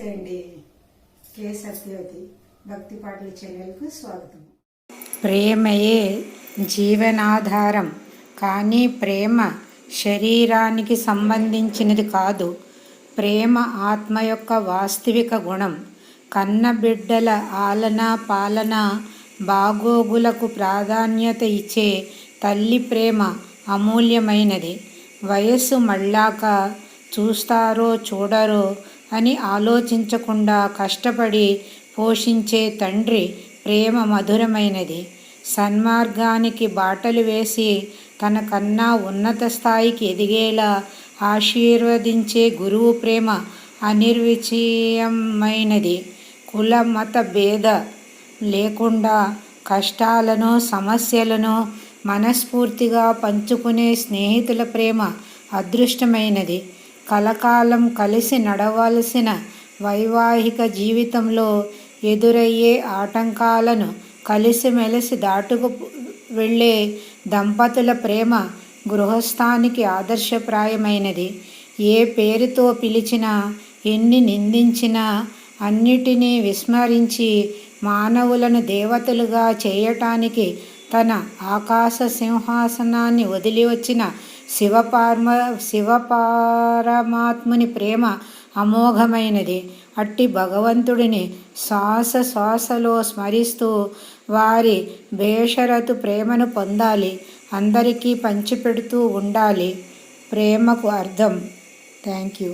అండి. కే సత్యవతి భక్తి పాటల ఛానల్కు స్వాగతం. ప్రేమయే జీవనాధారం, కానీ ప్రేమ శరీరానికి సంబంధించినది కాదు. ప్రేమ ఆత్మ యొక్క వాస్తవిక గుణం. కన్నబిడ్డల ఆలన పాలన బాగోగులకు ప్రాధాన్యత ఇచ్చే తల్లి ప్రేమ అమూల్యమైనది. వయస్సు మళ్ళాక చూస్తారో చూడరో అని ఆలోచించకుండా కష్టపడి పోషించే తండ్రి ప్రేమ మధురమైనది. సన్మార్గానికి బాటలు వేసి తన కన్నా ఉన్నత స్థాయికి ఎదిగేలా ఆశీర్వదించే గురువు ప్రేమ అనిర్వచనీయమైనది. కుల మత భేద లేకుండా కష్టాలను సమస్యలను మనస్ఫూర్తిగా పంచుకునే స్నేహితుల ప్రేమ అదృష్టమైనది. కలకాలం కలిసి నడవలసిన వైవాహిక జీవితంలో ఎదురయ్యే ఆటంకాలను కలిసిమెలిసి దాటుకు వెళ్ళే దంపతుల ప్రేమ గృహస్థానికి ఆదర్శప్రాయమైనది. ఏ పేరుతో పిలిచినా, ఎన్ని నిందించినా అన్నిటినీ విస్మరించి మానవులను దేవతలుగా చేయటానికి తన ఆకాశ సింహాసనాన్ని వదిలి వచ్చిన శివపరమాత్ముని ప్రేమ అమోఘమైనది. అట్టి భగవంతుడిని శ్వాస శ్వాసలో స్మరిస్తూ వారి బేషరతు ప్రేమను పొందాలి. అందరికీ పంచిపెడుతూ ఉండాలి. ప్రేమకు అర్థం. Thank you.